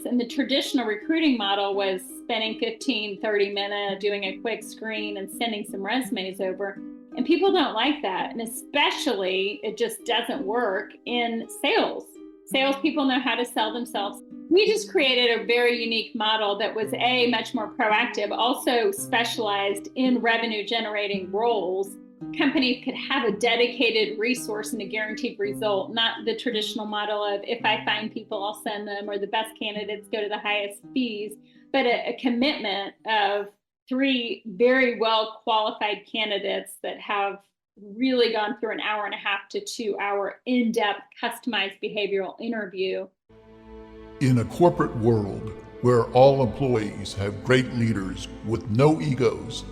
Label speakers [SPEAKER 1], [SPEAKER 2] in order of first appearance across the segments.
[SPEAKER 1] And the traditional recruiting model was spending 15, 30 minutes doing a quick screen and sending some resumes over. And people don't like that. And especially, it just doesn't work in sales. Salespeople know how to sell themselves. We just created a very unique model that was much more proactive, also specialized in revenue generating roles. Companies could have a dedicated resource and a guaranteed result, not the traditional model of if I find people, I'll send them, or the best candidates go to the highest fees, but a commitment of 3 very well qualified candidates that have really gone through an 1.5 to 2 hour in-depth customized behavioral interview.
[SPEAKER 2] In a corporate world where all employees have great leaders with no egos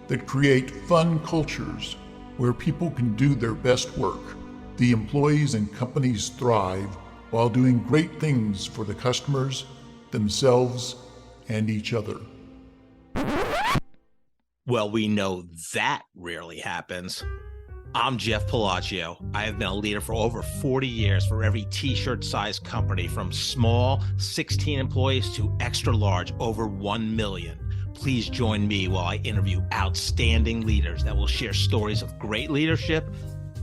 [SPEAKER 2] that create fun cultures where people can do their best work, the employees and companies thrive while doing great things for the customers, themselves, and each other.
[SPEAKER 3] Well, we know that rarely happens. I'm Jeff Palacio. I have been a leader for over 40 years for every t-shirt size company, from small 16 employees to extra large over 1 million. Please join me while I interview outstanding leaders that will share stories of great leadership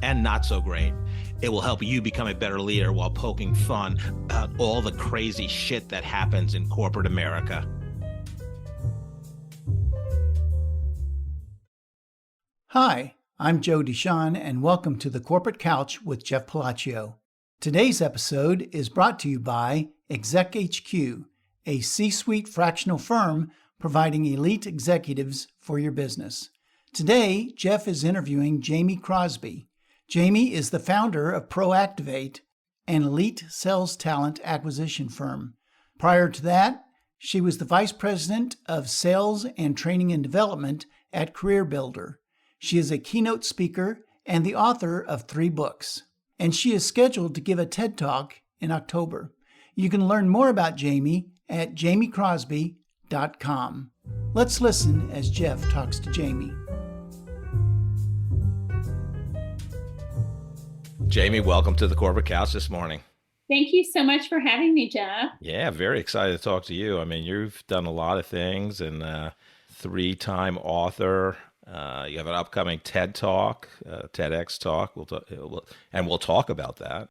[SPEAKER 3] and not so great. It will help you become a better leader while poking fun about all the crazy shit that happens in corporate America.
[SPEAKER 4] Hi, I'm Joe Deshawn, and welcome to the Corporate Couch with Jeff Palacio. Today's episode is brought to you by Exec HQ, a C-suite fractional firm providing elite executives for your business. Today, Jeff is interviewing Jamie Crosbie. Jamie is the founder of ProActivate, an elite sales talent acquisition firm. Prior to that, she was the vice president of sales and training and development at CareerBuilder. She is a keynote speaker and the author of 3 books, and she is scheduled to give a TED Talk in October. You can learn more about Jamie at jamiecrosbie.com. Let's listen as Jeff talks to Jamie.
[SPEAKER 3] Jamie, welcome to the Corporate Couch this morning.
[SPEAKER 1] Thank you so much for having me, Jeff.
[SPEAKER 3] Yeah, very excited to talk to you. I mean, you've done a lot of things, and 3-time author. You have an upcoming TED Talk, TEDx Talk. We'll talk about that.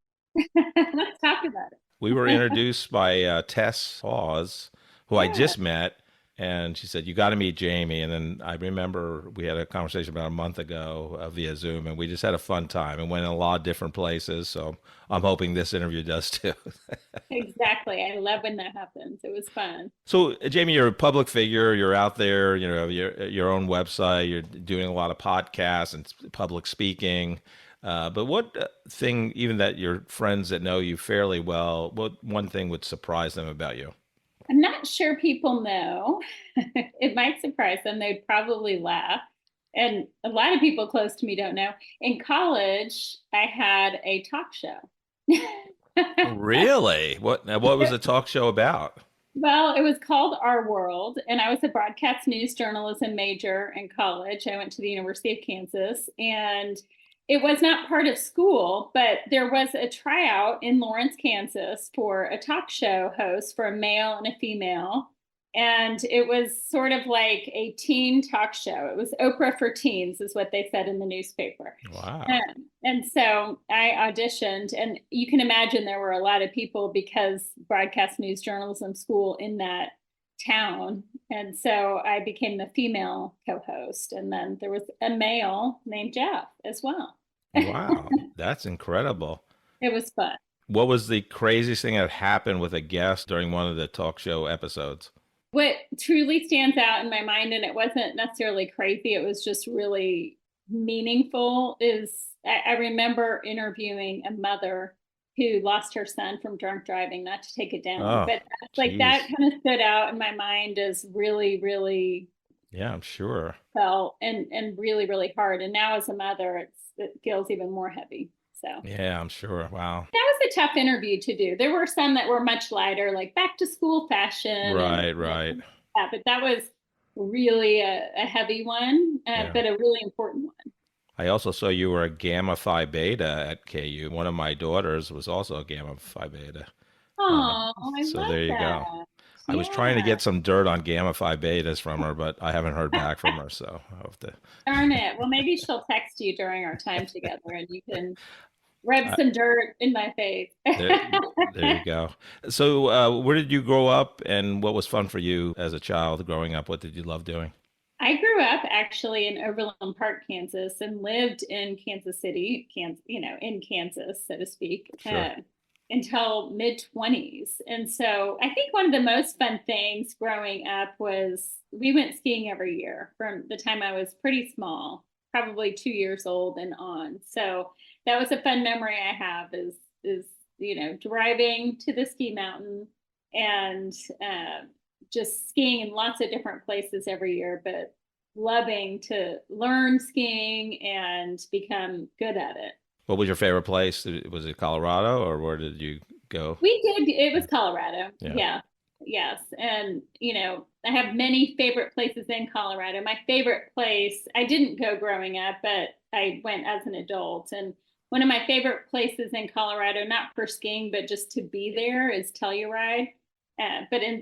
[SPEAKER 1] Let's talk about it.
[SPEAKER 3] We were introduced by Tess Hawes, who I just met, and she said, "You got to meet Jamie." And then I remember we had a conversation about a month ago via Zoom, and we just had a fun time and went in a lot of different places. So I'm hoping this interview does too.
[SPEAKER 1] Exactly. I love when that happens. It was fun.
[SPEAKER 3] So, Jamie, you're a public figure. You're out there, you know, your own website. You're doing a lot of podcasts and public speaking. But what thing, even that your friends that know you fairly well, what one thing would surprise them about you?
[SPEAKER 1] I'm not sure people know. It might surprise them. They'd probably laugh. And a lot of people close to me don't know. In college, I had a talk show.
[SPEAKER 3] Really? What was the talk show about?
[SPEAKER 1] Well, it was called Our World, and I was a broadcast news journalism major in college. I went to the University of Kansas, and it was not part of school, but there was a tryout in Lawrence, Kansas for a talk show host for a male and a female. And it was sort of like a teen talk show. It was Oprah for teens, is what they said in the newspaper.
[SPEAKER 3] Wow.
[SPEAKER 1] And so I auditioned, and you can imagine there were a lot of people because broadcast news journalism school in that town. And so I became the female co-host. And then there was a male named Jeff as well.
[SPEAKER 3] Wow. That's incredible.
[SPEAKER 1] It was fun.
[SPEAKER 3] What was the craziest thing that happened with a guest during one of the talk show episodes?
[SPEAKER 1] What truly stands out in my mind, and it wasn't necessarily crazy, it was just really meaningful, is I remember interviewing a mother who lost her son from drunk driving, not to take it down, but like that kind of stood out in my mind as really, really,
[SPEAKER 3] yeah, I'm sure,
[SPEAKER 1] felt and really, really hard. And now as a mother, it feels even more heavy. So
[SPEAKER 3] yeah, I'm sure. Wow.
[SPEAKER 1] That was a tough interview to do. There were some that were much lighter, like back to school fashion.
[SPEAKER 3] Right.
[SPEAKER 1] But that was really a heavy one, but a really important one.
[SPEAKER 3] I also saw you were a Gamma Phi Beta at KU. One of my daughters was also a Gamma Phi Beta.
[SPEAKER 1] Oh, I
[SPEAKER 3] so
[SPEAKER 1] love
[SPEAKER 3] there you
[SPEAKER 1] that.
[SPEAKER 3] go. I was trying to
[SPEAKER 1] Yeah.
[SPEAKER 3] get some dirt on gamma phi betas from her, but I haven't heard back from her. So I'll have to.
[SPEAKER 1] Darn it. Well, maybe she'll text you during our time together and you can rub
[SPEAKER 3] I,
[SPEAKER 1] some dirt in my face.
[SPEAKER 3] there, there you go. So, where did you grow up, and what was fun for you as a child growing up? What did you love doing?
[SPEAKER 1] I grew up actually in Overland Park, Kansas, and lived in Kansas City, in Kansas, so to speak,
[SPEAKER 3] Sure.
[SPEAKER 1] until mid 20s. And so I think one of the most fun things growing up was we went skiing every year from the time I was pretty small, probably 2 years old and on. So that was a fun memory I have is driving to the ski mountain and just skiing in lots of different places every year, but loving to learn skiing and become good at it.
[SPEAKER 3] What was your favorite place? Was it Colorado, or where did you go?
[SPEAKER 1] We did, it was Colorado.
[SPEAKER 3] Yeah.
[SPEAKER 1] Yeah. Yes. And, I have many favorite places in Colorado. My favorite place, I didn't go growing up, but I went as an adult. And one of my favorite places in Colorado, not for skiing, but just to be there, is Telluride.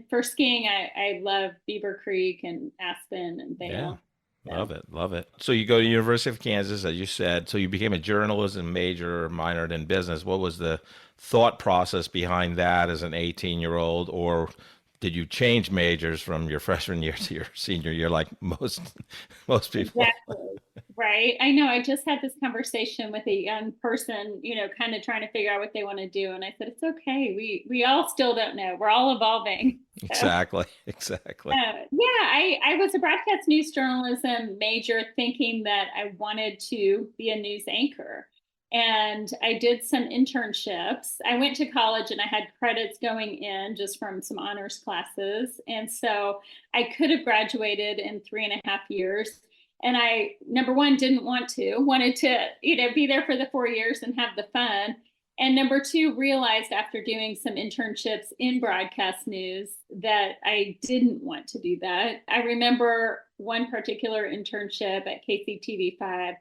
[SPEAKER 1] For skiing, I love Beaver Creek and Aspen and
[SPEAKER 3] Yeah.
[SPEAKER 1] Vail.
[SPEAKER 3] Love it. Love it. So you go to University of Kansas, as you said. So you became a journalism major or minored in business. What was the thought process behind that as an 18-year-old? Or did you change majors from your freshman year to your senior year like most people?
[SPEAKER 1] Exactly. Right. I know. I just had this conversation with a young person, kind of trying to figure out what they want to do. And I said, it's okay. We all still don't know. We're all evolving. So,
[SPEAKER 3] Exactly. Exactly.
[SPEAKER 1] I was a broadcast news journalism major thinking that I wanted to be a news anchor. And I did some internships. I went to college and I had credits going in just from some honors classes. And so I could have graduated in 3.5 years. And I, number one, wanted to, be there for the 4 years and have the fun. And number two, realized after doing some internships in broadcast news that I didn't want to do that. I remember one particular internship at KCTV5.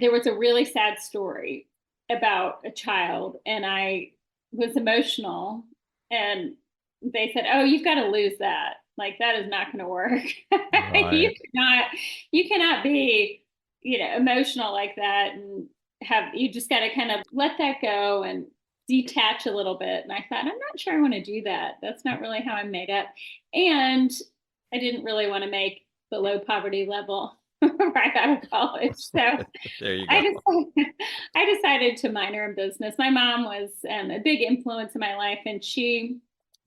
[SPEAKER 1] There was a really sad story about a child, and I was emotional. And they said, "Oh, you've got to lose that. Like, that is not going to work.
[SPEAKER 3] Right.
[SPEAKER 1] You cannot be, emotional like that, and you just got to kind of let that go and detach a little bit." And I thought, I'm not sure I want to do that. That's not really how I'm made up. And I didn't really want to make the low poverty level right out of college. So
[SPEAKER 3] There you
[SPEAKER 1] I
[SPEAKER 3] go.
[SPEAKER 1] I decided to minor in business. My mom was a big influence in my life, and she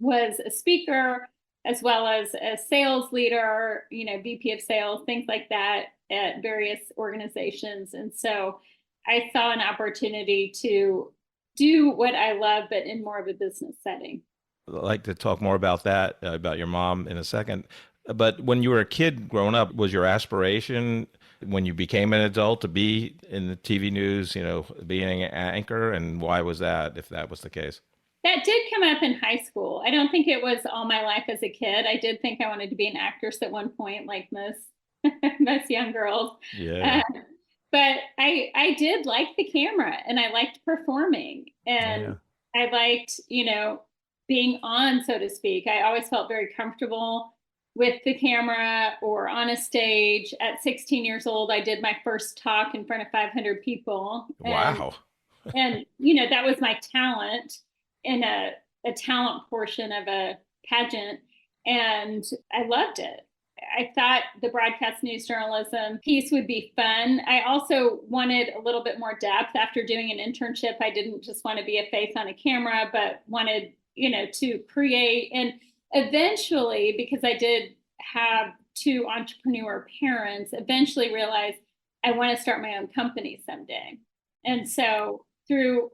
[SPEAKER 1] was a speaker as well as a sales leader, VP of sales, things like that at various organizations. And so I saw an opportunity to do what I love, but in more of a business setting.
[SPEAKER 3] I'd like to talk more about that, about your mom in a second. But when you were a kid growing up, was your aspiration when you became an adult to be in the TV news, being an anchor? And why was that, if that was the case?
[SPEAKER 1] That did come up in high school. I don't think it was all my life as a kid. I did think I wanted to be an actress at one point, like most young girls.
[SPEAKER 3] Yeah.
[SPEAKER 1] But I did like the camera, and I liked performing,
[SPEAKER 3] Yeah.
[SPEAKER 1] and I liked, being on, so to speak. I always felt very comfortable with the camera or on a stage. At 16 years old, I did my first talk in front of 500 people.
[SPEAKER 3] Wow.
[SPEAKER 1] And that was my talent in a talent portion of a pageant. And I loved it. I thought the broadcast news journalism piece would be fun. I also wanted a little bit more depth after doing an internship. I didn't just want to be a face on a camera, but wanted, to create. And eventually, because I did have two entrepreneur parents, eventually realized I want to start my own company someday. And so through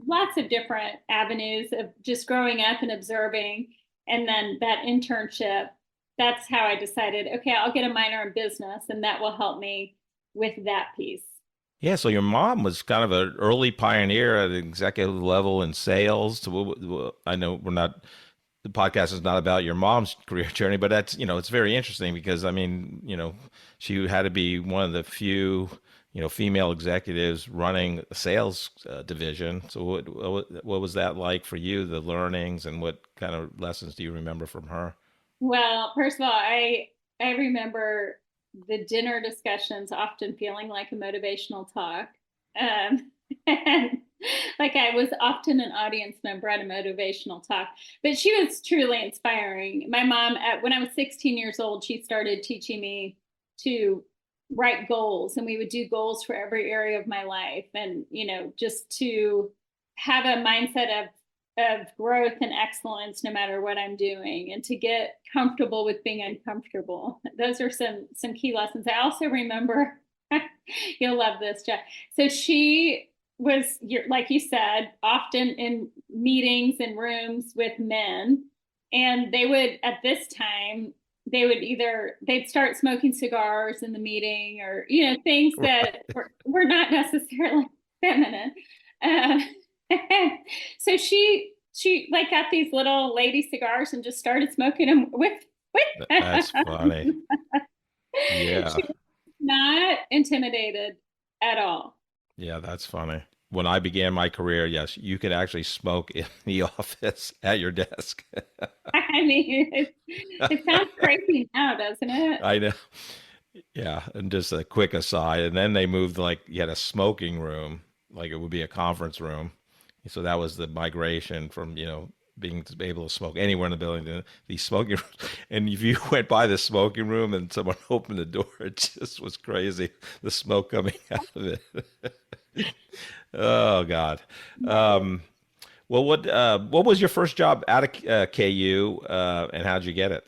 [SPEAKER 1] lots of different avenues of just growing up and observing, and then that internship, that's how I decided, okay, I'll get a minor in business, and that will help me with that piece.
[SPEAKER 3] Yeah. So your mom was kind of an early pioneer at an executive level in sales. So I know the podcast is not about your mom's career journey, but that's, it's very interesting because, she had to be one of the few, female executives running a sales division. So what was that like for you, the learnings, and what kind of lessons do you remember from her?
[SPEAKER 1] Well, first of all, I remember the dinner discussions often feeling like a motivational talk. And like I was often an audience member at a motivational talk, but she was truly inspiring. My mom, when I was 16 years old, she started teaching me to write goals, and we would do goals for every area of my life. And, just to have a mindset of growth and excellence no matter what I'm doing, and to get comfortable with being uncomfortable. Those are some key lessons. I also remember you'll love this, Jeff. So she was, like you said, often in meetings and rooms with men, and they would, at this time, they'd start smoking cigars in the meeting, or things that were not necessarily feminine. uh, so she like got these little lady cigars and just started smoking them with
[SPEAKER 3] That's funny. Yeah.
[SPEAKER 1] She was not intimidated at all.
[SPEAKER 3] Yeah, that's funny. When I began my career, yes, you could actually smoke in the office at your desk.
[SPEAKER 1] I mean, it sounds crazy now, doesn't it?
[SPEAKER 3] I know. Yeah, and just a quick aside, and then they moved, like, you had a smoking room, like it would be a conference room. So that was the migration from, being able to smoke anywhere in the building to these smoking rooms. And if you went by the smoking room and someone opened the door, it just was crazy, the smoke coming out of it. Oh God. Well, what was your first job out of KU, and how'd you get it?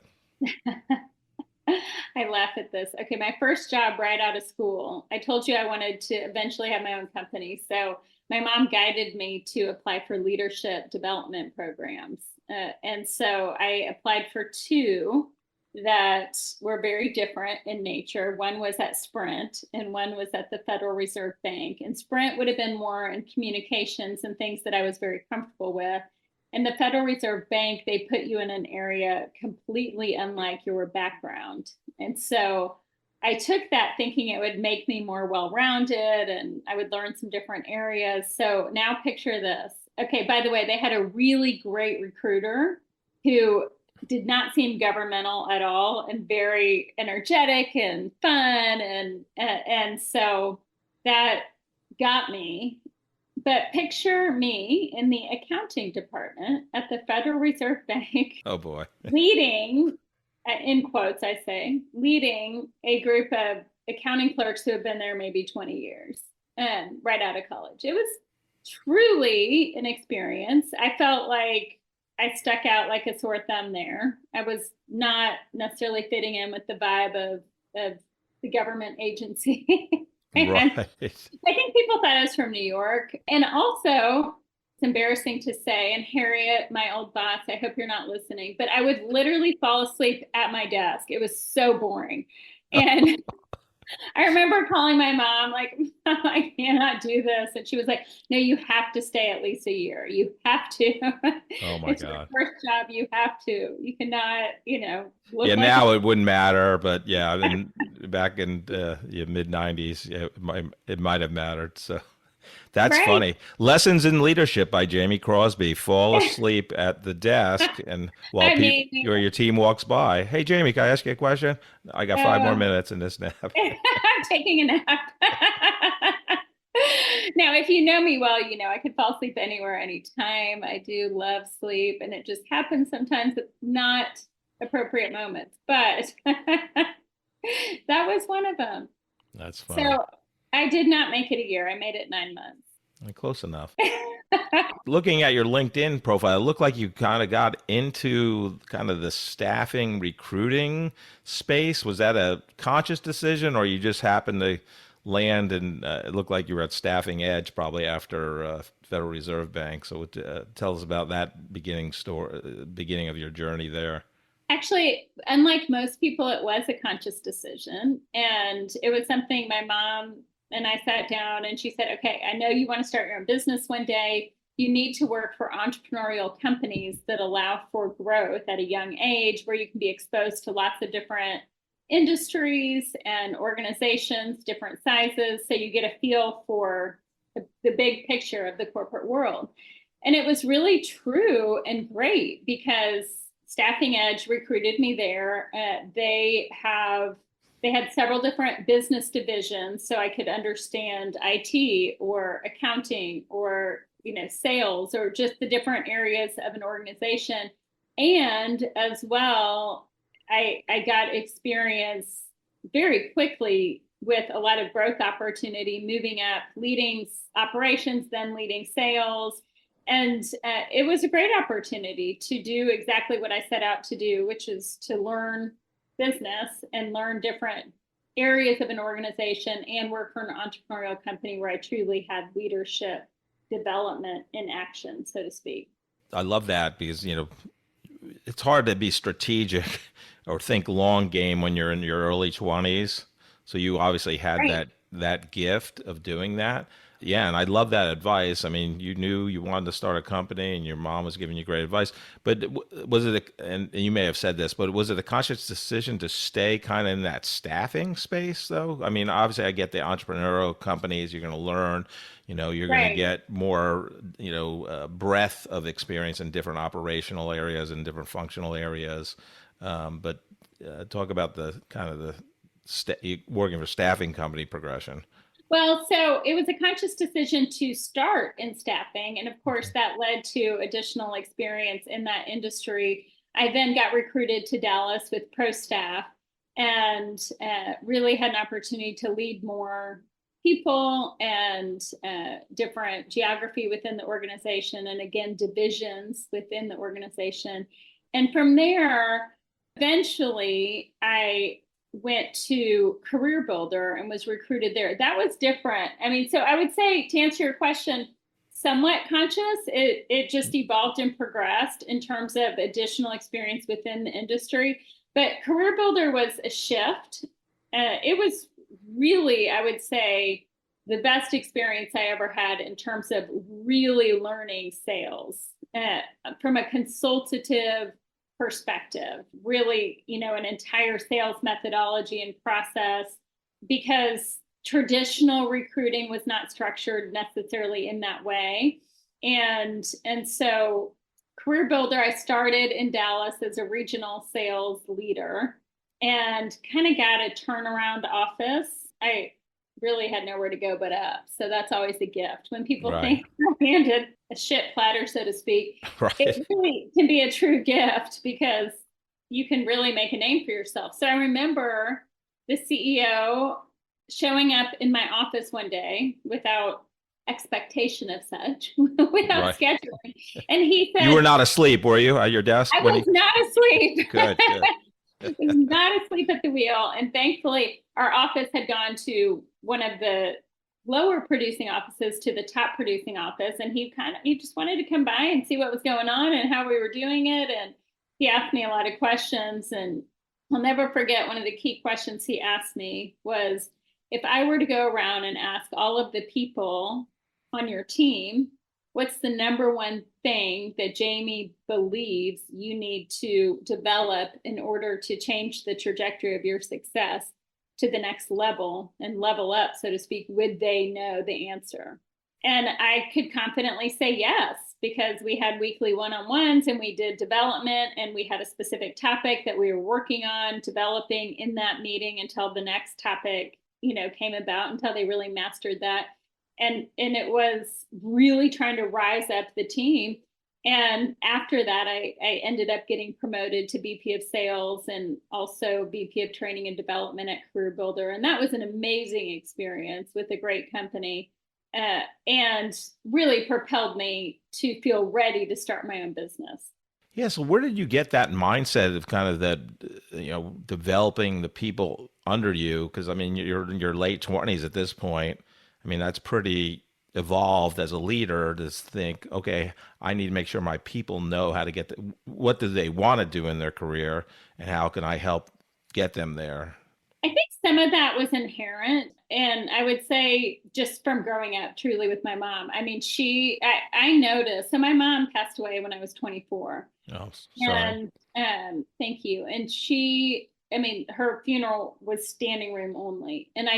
[SPEAKER 1] I laugh at this. Okay, my first job right out of school, I told you I wanted to eventually have my own company. So my mom guided me to apply for leadership development programs. And so I applied for two that were very different in nature. One was at Sprint and one was at the Federal Reserve Bank. And Sprint would have been more in communications and things that I was very comfortable with. And the Federal Reserve Bank, they put you in an area completely unlike your background. And so I took that thinking it would make me more well-rounded and I would learn some different areas. So now picture this. Okay, by the way, they had a really great recruiter who did not seem governmental at all and very energetic and fun. And so that got me. But picture me in the accounting department at the Federal Reserve Bank.
[SPEAKER 3] Oh boy.
[SPEAKER 1] Leading, in quotes, I say, leading a group of accounting clerks who have been there maybe 20 years and right out of college. It was truly an experience. I felt like I stuck out like a sore thumb there. I was not necessarily fitting in with the vibe of the government agency.
[SPEAKER 3] Right.
[SPEAKER 1] I think people thought I was from New York. And also, it's embarrassing to say, and Harriet, my old boss, I hope you're not listening, but I would literally fall asleep at my desk. It was so boring. And I remember calling my mom, like, I cannot do this. And she was like, no, you have to stay at least a year. You have to.
[SPEAKER 3] Oh my
[SPEAKER 1] It's your
[SPEAKER 3] God.
[SPEAKER 1] first job. You have to. You cannot, look
[SPEAKER 3] Yeah,
[SPEAKER 1] like
[SPEAKER 3] now it wouldn't matter, but yeah, back in the mid '90s, yeah, it might have mattered. So that's
[SPEAKER 1] right.
[SPEAKER 3] funny. Lessons in Leadership by Jamie Crosbie. Fall asleep at the desk, and while your team walks by. Hey, Jamie, can I ask you a question? I got 5 more minutes in this nap.
[SPEAKER 1] I'm taking a nap. Now, if you know me well, I could fall asleep anywhere, anytime. I do love sleep, and it just happens sometimes at not appropriate moments, but that was one of them.
[SPEAKER 3] That's funny.
[SPEAKER 1] So I did not make it a year. I made it 9 months.
[SPEAKER 3] Close enough. Looking at your LinkedIn profile, it looked like you kind of got into kind of the staffing recruiting space. Was that a conscious decision, or you just happened to land and it looked like you were at Staffing Edge probably after Federal Reserve Bank? So tell us about that beginning of your journey there.
[SPEAKER 1] Actually, unlike most people, it was a conscious decision. And it was something my mom and I sat down and she said, okay, I know you want to start your own business one day. You need to work for entrepreneurial companies that allow for growth at a young age, where you can be exposed to lots of different industries and organizations, different sizes. So you get a feel for the big picture of the corporate world. And it was really true and great, because Staffing Edge recruited me there. They had several different business divisions, so I could understand IT or accounting or sales or just the different areas of an organization. And as well, I got experience very quickly with a lot of growth opportunity, moving up, leading operations, then leading sales. And it was a great opportunity to do exactly what I set out to do, which is to learn business and learn different areas of an organization and work for an entrepreneurial company where I truly had leadership development in action, so to speak.
[SPEAKER 3] I love that because, it's hard to be strategic or think long game when you're in your early 20s. So you obviously had
[SPEAKER 1] Right.
[SPEAKER 3] that gift of doing that. Yeah, and I love that advice. I mean, you knew you wanted to start a company, and your mom was giving you great advice. But was it, and you may have said this, but was it a conscious decision to stay kind of in that staffing space, though? I mean, obviously, I get the entrepreneurial companies. You're going to learn, you're going to
[SPEAKER 1] Right.
[SPEAKER 3] get more, breadth of experience in different operational areas and different functional areas. But talk about the kind of the working for staffing company progression.
[SPEAKER 1] Well, so it was a conscious decision to start in staffing. And of course, that led to additional experience in that industry. I then got recruited to Dallas with ProStaff and really had an opportunity to lead more people and different geography within the organization, and again, divisions within the organization. And from there, eventually, I went to Career Builder and was recruited there. That was different. I mean, so I would say, to answer your question, somewhat conscious. It just evolved and progressed in terms of additional experience within the industry. But Career Builder was a shift. It was really, I would say, the best experience I ever had in terms of really learning sales from a consultative perspective, really, an entire sales methodology and process, because traditional recruiting was not structured necessarily in that way. And so Career Builder, I started in Dallas as a regional sales leader and kind of got a turnaround office. I really had nowhere to go but up. So that's always a gift. When people
[SPEAKER 3] Right.
[SPEAKER 1] think they're handed a shit platter, so to speak,
[SPEAKER 3] Right.
[SPEAKER 1] it really can be a true gift because you can really make a name for yourself. So I remember the CEO showing up in my office one day without expectation of such, without
[SPEAKER 3] Right.
[SPEAKER 1] scheduling. And he
[SPEAKER 3] You were
[SPEAKER 1] said,
[SPEAKER 3] not asleep, were you, at your desk
[SPEAKER 1] I
[SPEAKER 3] when
[SPEAKER 1] was
[SPEAKER 3] he?
[SPEAKER 1] not asleep.
[SPEAKER 3] Good, good.
[SPEAKER 1] I was not asleep at the wheel. And thankfully, our office had gone to one of the lower producing offices to the top producing office. And he just wanted to come by and see what was going on and how we were doing it. And he asked me a lot of questions. And I'll never forget, one of the key questions he asked me was, if I were to go around and ask all of the people on your team, what's the number one thing that Jamie believes you need to develop in order to change the trajectory of your success to the next level and level up, so to speak? Would they know the answer? And I could confidently say yes, because we had weekly one-on-ones and we did development, and we had a specific topic that we were working on developing in that meeting until the next topic, came about, until they really mastered that. And it was really trying to rise up the team. And after that, I ended up getting promoted to VP of Sales and also VP of Training and Development at Career Builder. And that was an amazing experience with a great company, and really propelled me to feel ready to start my own business.
[SPEAKER 3] Yeah. So where did you get that mindset of kind of that, developing the people under you? Because I mean, you're in your late 20s at this point. I mean, that's pretty evolved as a leader to think, okay, I need to make sure my people know how to get what do they want to do in their career, and how can I help get them there?
[SPEAKER 1] I think some of that was inherent. And I would say, just from growing up truly with my mom. I mean, I noticed. So my mom passed away when I was 24.
[SPEAKER 3] Oh, sorry.
[SPEAKER 1] And thank you. And her funeral was standing room only. And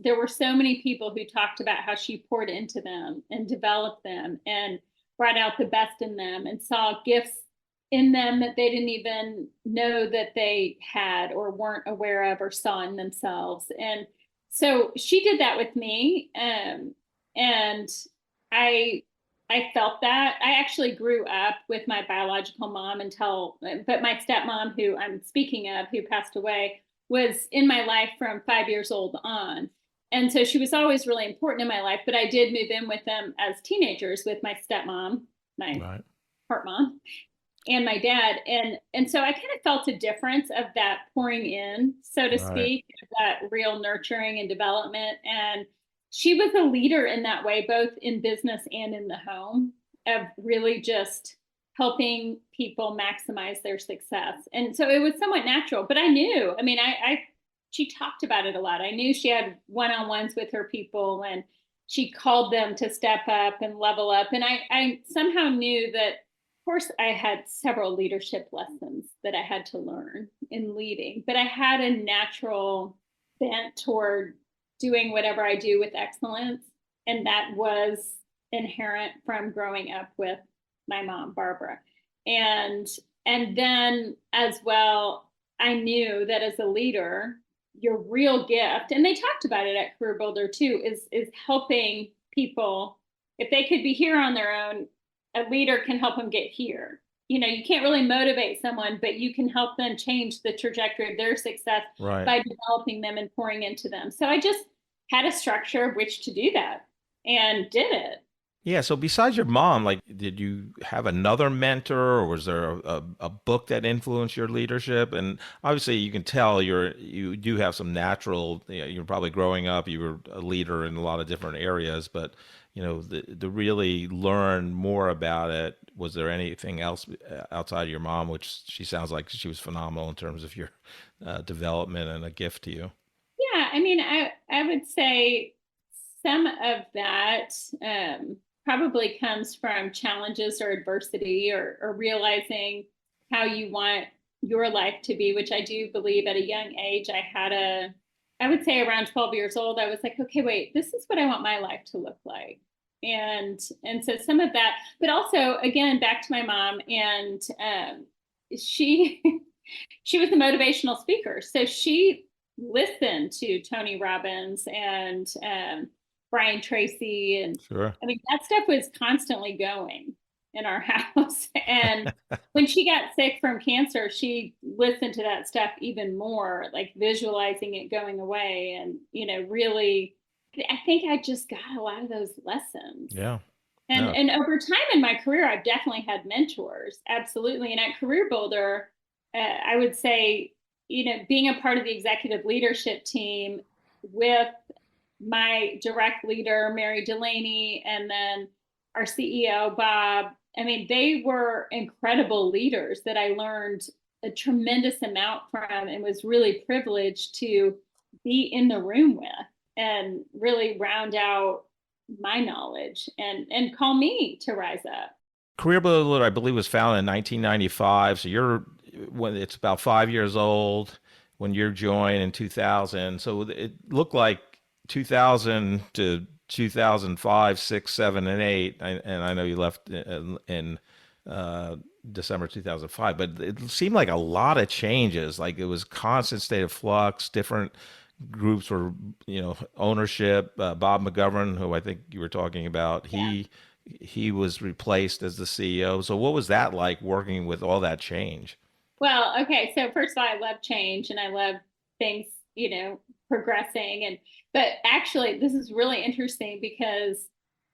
[SPEAKER 1] there were so many people who talked about how she poured into them and developed them and brought out the best in them and saw gifts in them that they didn't even know that they had or weren't aware of or saw in themselves. And so she did that with me. And I I felt that. I actually grew up with my biological mom but my stepmom, who I'm speaking of, who passed away, was in my life from 5 years old on. And so she was always really important in my life, but I did move in with them as teenagers with my stepmom, my
[SPEAKER 3] Right.
[SPEAKER 1] part mom, and my dad. And so I kind of felt a difference of that pouring in, so to
[SPEAKER 3] Right.
[SPEAKER 1] speak, of that real nurturing and development. And she was a leader in that way, both in business and in the home, of really just helping people maximize their success. And so it was somewhat natural, but I knew, I mean, she talked about it a lot. I knew she had one-on-ones with her people, and she called them to step up and level up. And I somehow knew that, of course, I had several leadership lessons that I had to learn in leading, but I had a natural bent toward doing whatever I do with excellence. And that was inherent from growing up with my mom, Barbara. And then as well, I knew that as a leader, your real gift, and they talked about it at Career Builder too, is helping people. If they could be here on their own, a leader can help them get here. You can't really motivate someone, but you can help them change the trajectory of their success
[SPEAKER 3] Right.
[SPEAKER 1] by developing them and pouring into them. So I just had a structure of which to do that and did it.
[SPEAKER 3] Yeah. So besides your mom, like, did you have another mentor, or was there a book that influenced your leadership? And obviously, you can tell you do have some natural. You're probably growing up. You were a leader in a lot of different areas, but to really learn more about it, was there anything else outside of your mom, which she sounds like she was phenomenal in terms of your development and a gift to you?
[SPEAKER 1] Yeah, I mean, I would say some of that probably comes from challenges or adversity, or realizing how you want your life to be, which I do believe at a young age. I would say around 12 years old, I was like, okay, wait, this is what I want my life to look like. And so some of that, but also, again, back to my mom, and she she was a motivational speaker. So she listened to Tony Robbins and Brian Tracy. And
[SPEAKER 3] Sure.
[SPEAKER 1] I mean, that stuff was constantly going in our house. And when she got sick from cancer, she listened to that stuff even more, like visualizing it going away. And, really, I think I just got a lot of those lessons.
[SPEAKER 3] Yeah.
[SPEAKER 1] And
[SPEAKER 3] No.
[SPEAKER 1] and over time in my career, I've definitely had mentors, absolutely. And at Career Builder, I would say, being a part of the executive leadership team with my direct leader, Mary Delaney, and then our CEO, Bob, I mean, they were incredible leaders that I learned a tremendous amount from, and was really privileged to be in the room with and really round out my knowledge and call me to rise up.
[SPEAKER 3] Career Builder, I believe, was founded in 1995. So when it's about 5 years old when you joined in 2000. So it looked like 2000 to 2005, 6, 7, and 8. And I know you left in December 2005, but it seemed like a lot of changes. Like it was constant state of flux, different groups were, ownership. Bob McGovern, who I think you were talking about, he was replaced as the CEO. So what was that like, working with all that change?
[SPEAKER 1] Well, okay. So first of all, I love change and I love things, progressing. But actually, this is really interesting because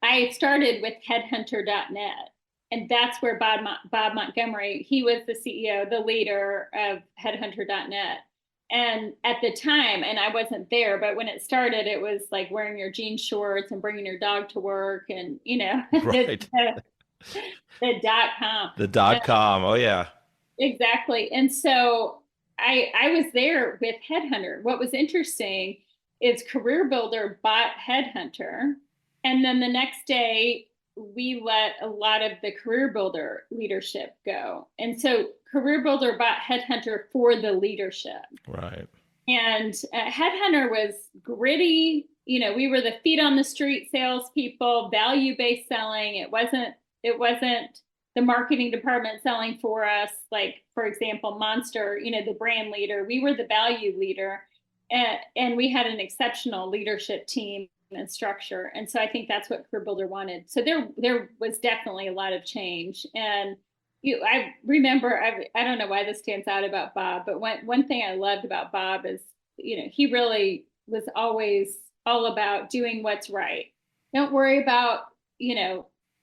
[SPEAKER 1] I started with headhunter.net. And that's where Bob Montgomery, he was the CEO, the leader of headhunter.net. And at the time, and I wasn't there, but when it started, it was like wearing your jean shorts and bringing your dog to work, and
[SPEAKER 3] Right.
[SPEAKER 1] the .com.
[SPEAKER 3] The .com. Oh yeah.
[SPEAKER 1] Exactly. And so I was there with Headhunter. What was interesting is Career Builder bought Headhunter, and then the next day we let a lot of the Career Builder leadership go. And so Career Builder bought Headhunter for the leadership.
[SPEAKER 3] Right.
[SPEAKER 1] And Headhunter was gritty. We were the feet on the street salespeople, value-based selling. It wasn't the marketing department selling for us. Like, for example, Monster, the brand leader, we were the value leader, and we had an exceptional leadership team and structure. And so I think that's what Career Builder wanted. So there was definitely a lot of change. And I remember, I don't know why this stands out about Bob, but one thing I loved about Bob is, he really was always all about doing what's right. Don't worry about,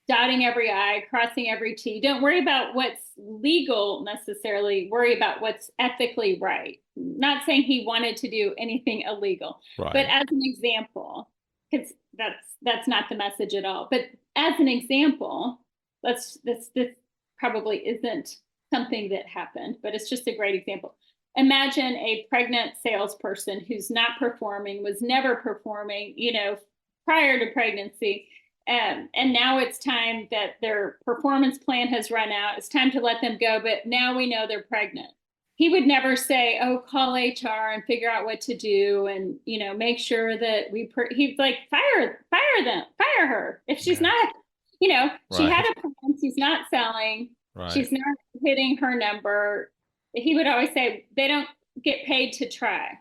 [SPEAKER 1] dotting every I, crossing every T. Don't worry about what's legal necessarily. Worry about what's ethically right. Not saying he wanted to do anything illegal,
[SPEAKER 3] Right.
[SPEAKER 1] but as an example, because that's not the message at all. But as an example, this probably isn't something that happened, but it's just a great example. Imagine a pregnant salesperson who's not performing, was never performing, prior to pregnancy. And now it's time that their performance plan has run out. It's time to let them go. But now we know they're pregnant. He would never say, oh, call HR and figure out what to do. And, make sure that he's like, fire her. If she's not, she had a plan. She's not selling.
[SPEAKER 3] Right.
[SPEAKER 1] She's not hitting her number. He would always say, they don't get paid to try.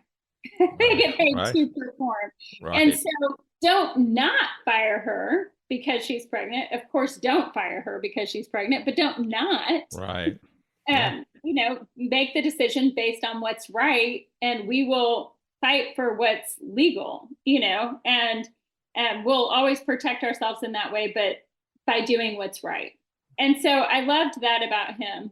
[SPEAKER 1] They get paid to perform.
[SPEAKER 3] Right.
[SPEAKER 1] And so don't not fire her because she's pregnant. Of course, don't fire her because she's pregnant, but don't not.
[SPEAKER 3] Right.
[SPEAKER 1] Make the decision based on what's right, and we will fight for what's legal, and we'll always protect ourselves in that way, but by doing what's right. And so I loved that about him,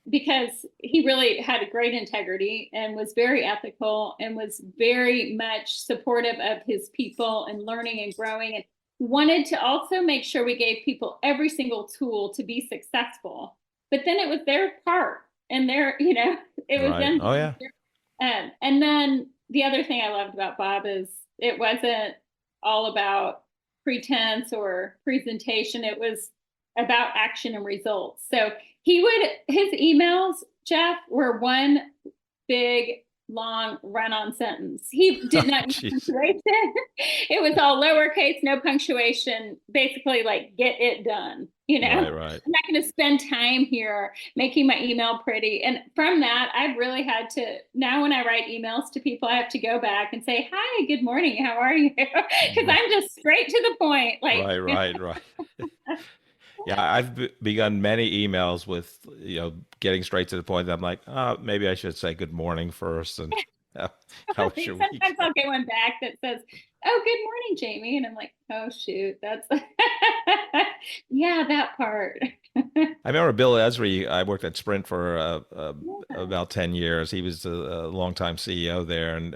[SPEAKER 1] because he really had a great integrity and was very ethical and was very much supportive of his people and learning and growing, and wanted to also make sure we gave people every single tool to be successful. But then it was their part, and it was them.
[SPEAKER 3] Oh, yeah.
[SPEAKER 1] And then the other thing I loved about Bob is it wasn't all about pretense or presentation. It was about action and results. So his emails, Jeff, were one big, long run-on sentence. He did not use punctuation. It was all lowercase, no punctuation, basically like, get it done.
[SPEAKER 3] Right.
[SPEAKER 1] I'm not going to spend time here making my email pretty. And from that, I've really had to, now when I write emails to people, I have to go back and say, hi, good morning, how are you? Because I'm just straight to the point. Like,
[SPEAKER 3] Right. Yeah, I've begun many emails with, getting straight to the point. I'm like, maybe I should say good morning first. And how should
[SPEAKER 1] sometimes I'll get one back that says, oh, good morning, Jamie. And I'm like, oh, shoot, that's, yeah, that part.
[SPEAKER 3] I remember Bill Esri. I worked at Sprint for about 10 years. He was a longtime CEO there. And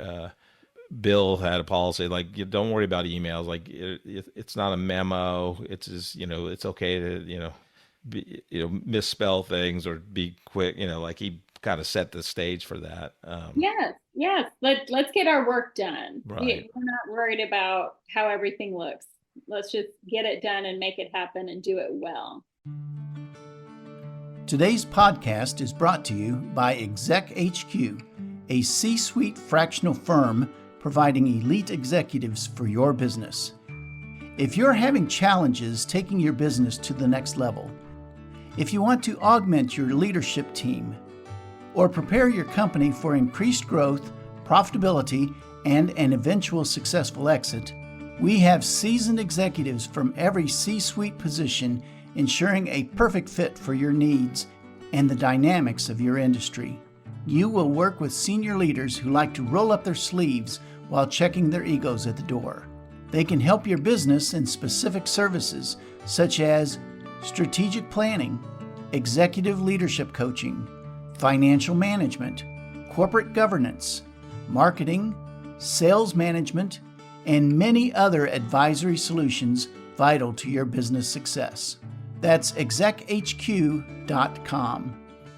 [SPEAKER 3] Bill had a policy like, don't worry about emails. Like it's not a memo. It's just, it's okay to, misspell things or be quick, like he kind of set the stage for that.
[SPEAKER 1] Yes. Let's get our work done.
[SPEAKER 3] Right.
[SPEAKER 1] We're not worried about how everything looks. Let's just get it done and make it happen and do it well.
[SPEAKER 4] Today's podcast is brought to you by Exec HQ, a C-suite fractional firm providing elite executives for your business. If you're having challenges taking your business to the next level, if you want to augment your leadership team, or prepare your company for increased growth, profitability, and an eventual successful exit, we have seasoned executives from every C-suite position ensuring a perfect fit for your needs and the dynamics of your industry. You will work with senior leaders who like to roll up their sleeves while checking their egos at the door. They can help your business in specific services such as strategic planning, executive leadership coaching, financial management, corporate governance, marketing, sales management, and many other advisory solutions vital to your business success. That's exechq.com.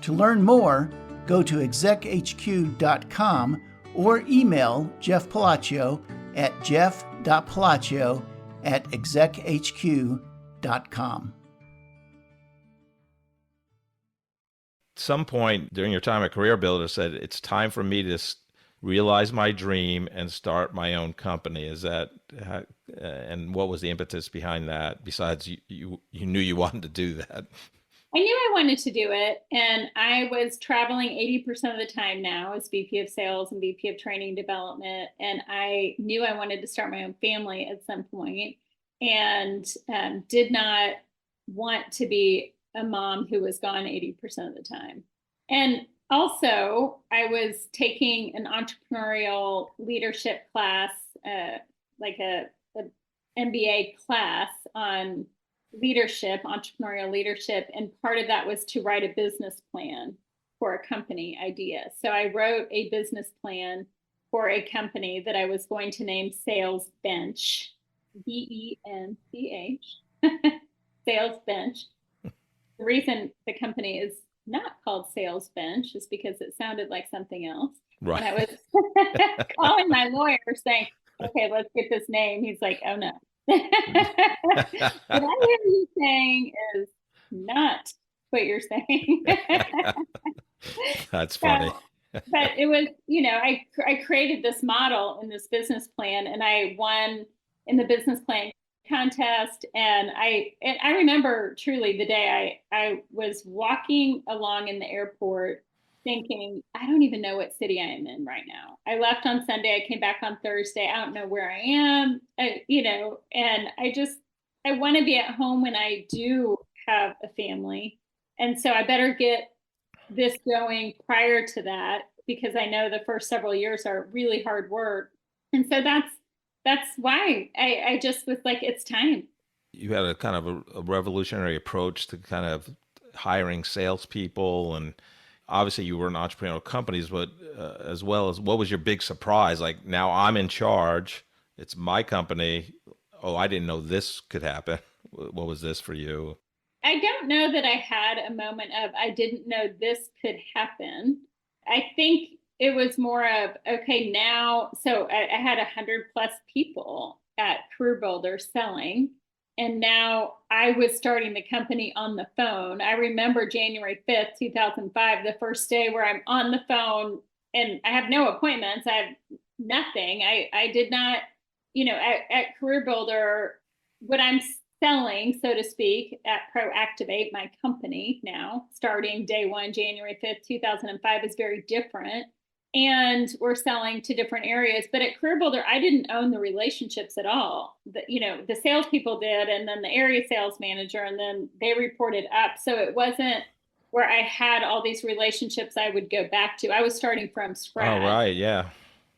[SPEAKER 4] To learn more, go to exechq.com or email Jeff Palacio at jeff.palacio@exechq.com.
[SPEAKER 3] At some point during your time at Career Builder said, it's time for me to realize my dream and start my own company. Is that, and what was the impetus behind that? Besides you knew you wanted to do that.
[SPEAKER 1] I knew I wanted to do it, and I was traveling 80% of the time now as VP of Sales and VP of Training and Development, and I knew I wanted to start my own family at some point, and did not want to be a mom who was gone 80% of the time. And also, I was taking an entrepreneurial leadership class, like a MBA class on leadership, entrepreneurial leadership. And part of that was to write a business plan for a company idea. So I wrote a business plan for a company that I was going to name Sales Bench, BENCH, Sales Bench. The reason the company is not called Sales Bench is because it sounded like something else.
[SPEAKER 3] Right.
[SPEAKER 1] And I was calling my lawyer saying, okay, let's get this name. He's like, oh no. What I hear you saying is not what you're saying.
[SPEAKER 3] That's funny.
[SPEAKER 1] But it was, I created this model in this business plan, and I won in the business plan contest. And I remember truly the day I was walking along in the airport thinking, I don't even know what city I am in right now. I left on Sunday. I came back on Thursday. I don't know where I am, and I want to be at home when I do have a family. And so I better get this going prior to that, because I know the first several years are really hard work. And so that's why I just was like, it's time.
[SPEAKER 3] You had a kind of a revolutionary approach to kind of hiring salespeople, and obviously you were in entrepreneurial companies, but as well as, what was your big surprise? Like, now I'm in charge. It's my company. Oh, I didn't know this could happen. What was this for you?
[SPEAKER 1] I don't know that I had a moment of, I didn't know this could happen. I think it was more of, okay, now, so I had 100 plus people at Career Builder selling. And now I was starting the company on the phone. I remember January 5th, 2005, the first day where I'm on the phone and I have no appointments. I have nothing. I did not, at Career Builder, what I'm selling, so to speak, at ProActivate, my company now, starting day one, January 5th, 2005, is very different. And we're selling to different areas. But at Career Builder, I didn't own the relationships at all. The salespeople did, and then the area sales manager, and then they reported up. So it wasn't where I had all these relationships I would go back to. I was starting from scratch.
[SPEAKER 3] Oh, right. Yeah.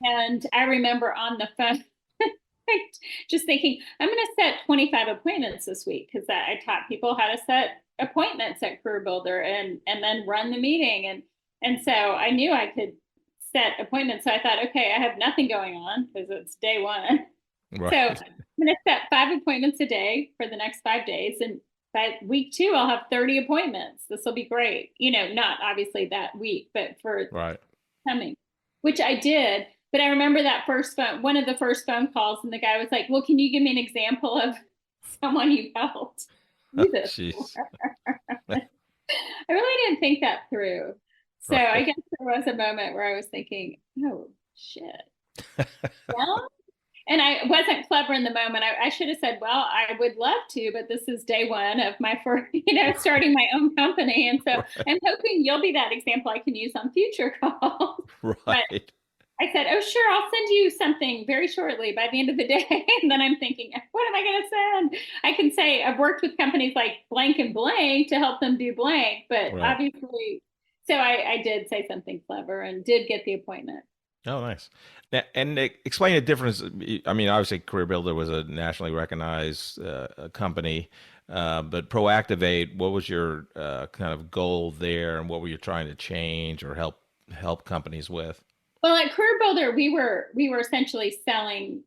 [SPEAKER 1] And I remember on the phone, just thinking, I'm going to set 25 appointments this week, because I taught people how to set appointments at Career Builder and then run the meeting. And so I knew I could set appointments. So I thought, okay, I have nothing going on because it's day one.
[SPEAKER 3] Right.
[SPEAKER 1] So I'm going to set 5 appointments a day for the next 5 days. And by week 2, I'll have 30 appointments. This will be great. Not obviously that week, but for coming, which I did. But I remember that one of the first phone calls, and the guy was like, well, can you give me an example of someone you helped do this for? I really didn't think that through. So I guess there was a moment where I was thinking, oh, shit. Well, and I wasn't clever in the moment. I should have said, well, I would love to, but this is day one of my first, starting my own company. And so I'm hoping you'll be that example I can use on future calls.
[SPEAKER 3] Right.
[SPEAKER 1] But I said, oh, sure, I'll send you something very shortly by the end of the day. And then I'm thinking, what am I going to send? I can say I've worked with companies like blank and blank to help them do blank, but obviously, so I did say something clever and did get the appointment.
[SPEAKER 3] Oh, nice. Now, and explain the difference. I mean, obviously Career Builder was a nationally recognized company, but ProActivate, what was your kind of goal there, and what were you trying to change or help companies with?
[SPEAKER 1] Well, at Career Builder, we were essentially selling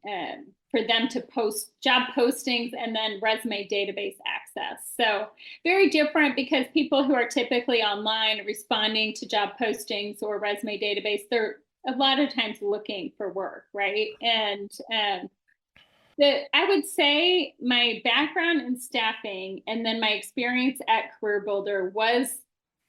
[SPEAKER 1] for them to post job postings and then resume database access. So very different, because people who are typically online responding to job postings or resume database, they're a lot of times looking for work, right? And I would say my background in staffing and then my experience at Career Builder was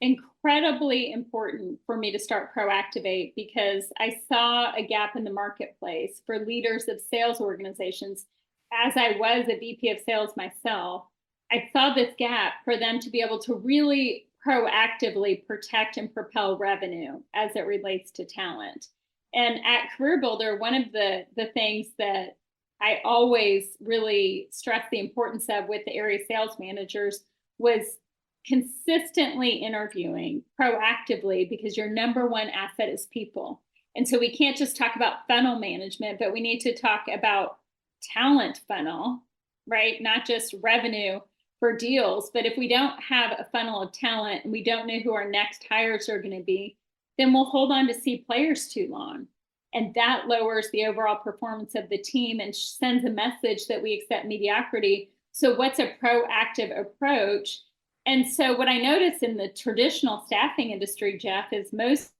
[SPEAKER 1] incredibly important for me to start ProActivate, because I saw a gap in the marketplace for leaders of sales organizations. As I was a VP of sales myself, I saw this gap for them to be able to really proactively protect and propel revenue as it relates to talent. And at Career Builder, one of the things that I always really stress the importance of with the area sales managers was consistently interviewing proactively, because your number one asset is people. And so we can't just talk about funnel management, but we need to talk about talent funnel, right? Not just revenue for deals, but if we don't have a funnel of talent and we don't know who our next hires are going to be, then we'll hold on to C players too long. And that lowers the overall performance of the team and sends a message that we accept mediocrity. So what's a proactive approach? And so what I notice in the traditional staffing industry, Jeff, is most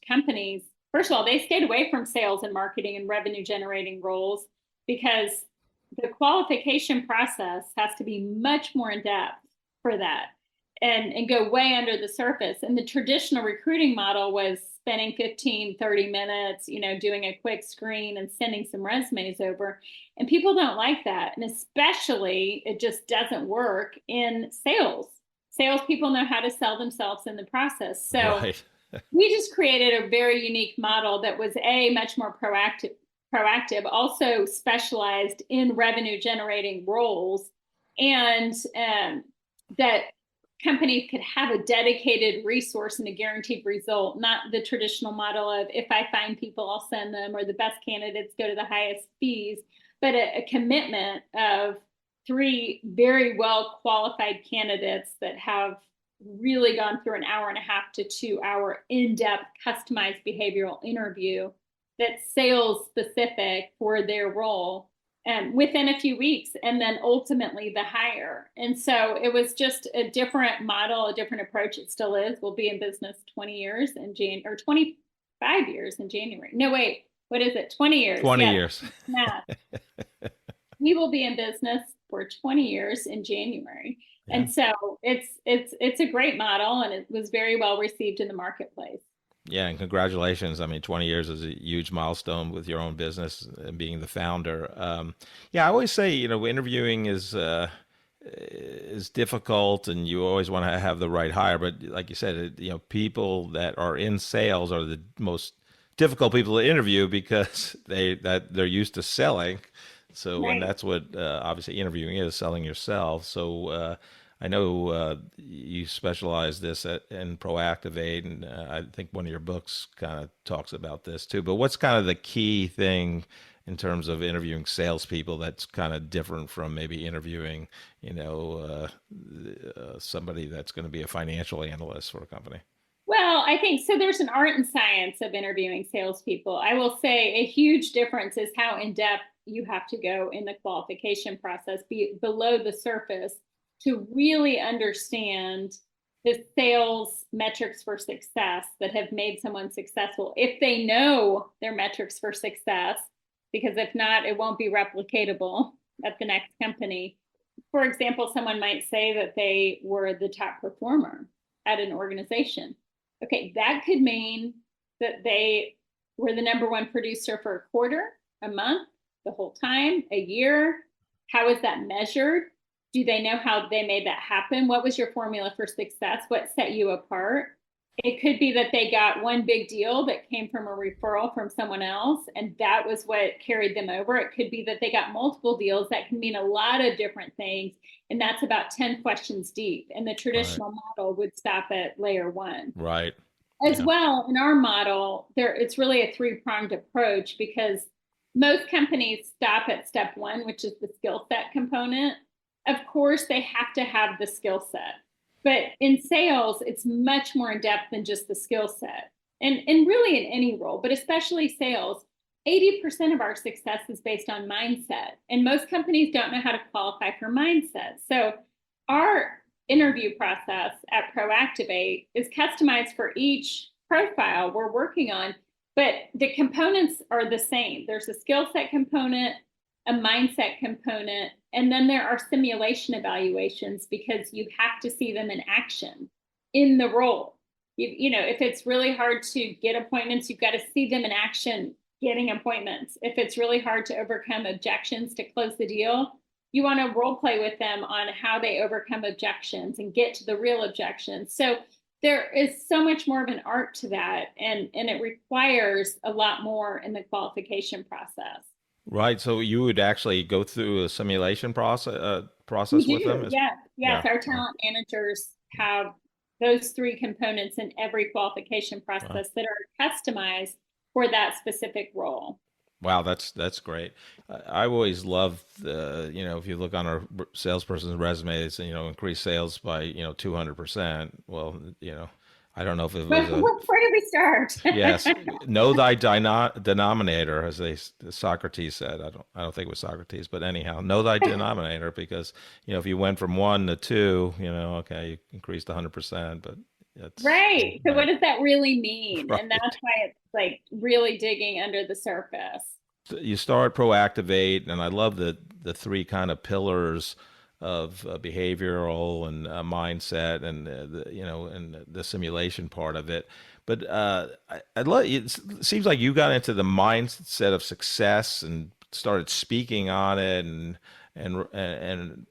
[SPEAKER 1] companies, first of all, they stayed away from sales and marketing and revenue generating roles because the qualification process has to be much more in depth for that and go way under the surface. And the traditional recruiting model was spending 15, 30 minutes, doing a quick screen and sending some resumes over. And people don't like that. And especially it just doesn't work in sales. Salespeople know how to sell themselves in the process. So
[SPEAKER 3] Right.
[SPEAKER 1] we just created a very unique model that was much more proactive, also specialized in revenue generating roles, and that companies could have a dedicated resource and a guaranteed result, not the traditional model of if I find people, I'll send them, or the best candidates go to the highest fees, but a commitment of 3 very well qualified candidates that have really gone through an 1.5 to 2 hour in-depth customized behavioral interview that's sales specific for their role within a few weeks, and then ultimately the hire. And so it was just a different model, a different approach. It still is. We'll be in business 20 years in or 25 years in January. No, wait, what is it? 20 years.
[SPEAKER 3] 20
[SPEAKER 1] yes.
[SPEAKER 3] years.
[SPEAKER 1] Math. We will be in business for 20 years in January.
[SPEAKER 3] Yeah.
[SPEAKER 1] And so it's a great model, and it was very well received in the marketplace.
[SPEAKER 3] Yeah, and congratulations. I mean, 20 years is a huge milestone with your own business and being the founder. Yeah, I always say, interviewing is difficult, and you always want to have the right hire. But like you said, people that are in sales are the most difficult people to interview because they're used to selling. So,
[SPEAKER 1] Right.
[SPEAKER 3] and that's what obviously interviewing is, selling yourself. So I know you specialize in ProActivate, and I think one of your books kind of talks about this too. But what's kind of the key thing in terms of interviewing salespeople that's kind of different from maybe interviewing, somebody that's going to be a financial analyst for a company?
[SPEAKER 1] Well, I think so. There's an art and science of interviewing salespeople. I will say a huge difference is how in depth you have to go in the qualification process, be below the surface, to really understand the sales metrics for success that have made someone successful, if they know their metrics for success, because if not, it won't be replicatable at the next company. For example, someone might say that they were the top performer at an organization. Okay, that could mean that they were the number one producer for a quarter, a month, the whole time, a year. How is that measured? Do they know how they made that happen? What was your formula for success? What set you apart? It could be that they got one big deal that came from a referral from someone else, and that was what carried them over. It could be that they got multiple deals. That can mean a lot of different things, and that's about 10 questions deep. And the traditional model would stop at layer 1.
[SPEAKER 3] Right.
[SPEAKER 1] As well, in our model, it's really a 3-pronged approach, because most companies stop at step 1, which is the skill set component. Of course, they have to have the skill set. But in sales, it's much more in depth than just the skill set. And really in any role, but especially sales, 80% of our success is based on mindset. And most companies don't know how to qualify for mindset. So our interview process at ProActivate is customized for each profile we're working on, but the components are the same. There's a skill set component, a mindset component, and then there are simulation evaluations, because you have to see them in action in the role. If it's really hard to get appointments, you've got to see them in action getting appointments. If it's really hard to overcome objections to close the deal, you want to role play with them on how they overcome objections and get to the real objections. So there is so much more of an art to that, and it requires a lot more in the qualification process.
[SPEAKER 3] Right. So you would actually go through a simulation
[SPEAKER 1] We
[SPEAKER 3] process with them?
[SPEAKER 1] do, yes, yes.
[SPEAKER 3] Yeah.
[SPEAKER 1] Our
[SPEAKER 3] Wow.
[SPEAKER 1] talent managers have those three components in every qualification
[SPEAKER 3] Wow.
[SPEAKER 1] process that are customized for that specific role.
[SPEAKER 3] Wow, that's great. I always loved if you look on a salesperson's resume, it's, increase sales by, 200%. Well, I don't know if it was
[SPEAKER 1] But
[SPEAKER 3] a,
[SPEAKER 1] where do we start?
[SPEAKER 3] yes, know thy denominator, as Socrates said. I don't think it was Socrates, but anyhow, know thy denominator, because, if you went from 1 to 2, okay, you increased 100%, but it's
[SPEAKER 1] Right. So what
[SPEAKER 3] right.
[SPEAKER 1] does that really mean? And
[SPEAKER 3] Right.
[SPEAKER 1] that's why it's like really digging under the surface.
[SPEAKER 3] You start ProActivate, and I love the three kind of pillars of behavioral and mindset, and and the simulation part of it. But I love it. It seems like you got into the mindset of success and started speaking on it, and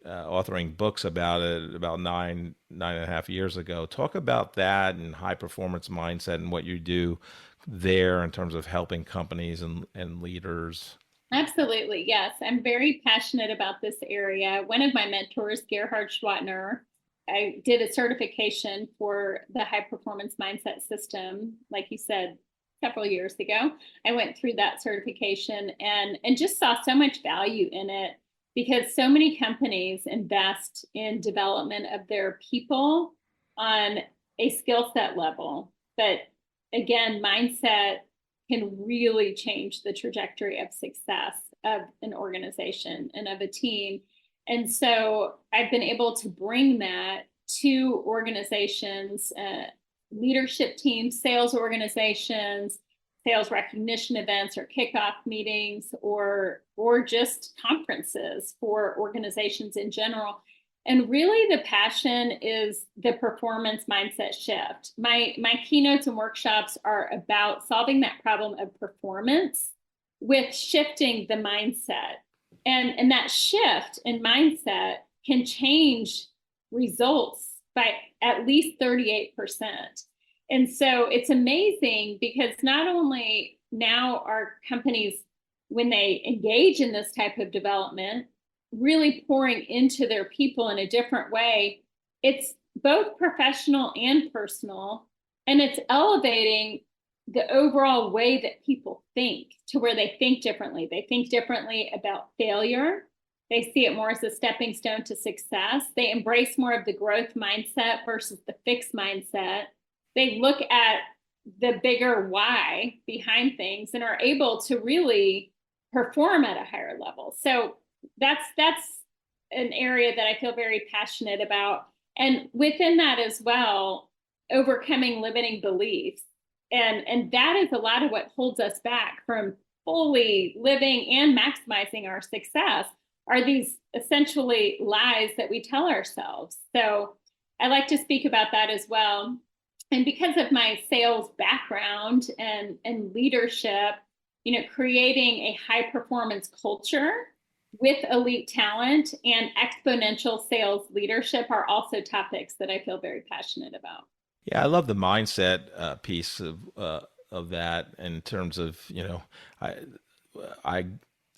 [SPEAKER 3] authoring books about it about 9.5 years ago. Talk about that and high performance mindset and what you do there in terms of helping companies and leaders.
[SPEAKER 1] Absolutely. Yes. I'm very passionate about this area. One of my mentors, Gerhard Schwatner, I did a certification for the high performance mindset system, like you said, several years ago. I went through that certification and just saw so much value in it because so many companies invest in development of their people on a skill set level. But again, mindset can really change the trajectory of success of an organization and of a team. And so I've been able to bring that to organizations, leadership teams, sales organizations, sales recognition events or kickoff meetings, or just conferences for organizations in general. And really the passion is the performance mindset shift. My keynotes and workshops are about solving that problem of performance with shifting the mindset. And that shift in mindset can change results by at least 38%. And so it's amazing because not only now are companies, when they engage in this type of development, really pouring into their people in a different way, it's both professional and personal, and it's elevating the overall way that people think to where they think differently. They think differently about failure. They see it more as a stepping stone to success. They embrace more of the growth mindset versus the fixed mindset. They look at the bigger why behind things and are able to really perform at a higher level. So that's an area that I feel very passionate about. And within that as well, overcoming limiting beliefs. And that is a lot of what holds us back from fully living and maximizing our success are these essentially lies that we tell ourselves. So I like to speak about that as well. And because of my sales background and leadership, creating a high performance culture with elite talent and exponential sales leadership are also topics that I feel very passionate about.
[SPEAKER 3] Yeah, I love the mindset piece of that in terms of, I I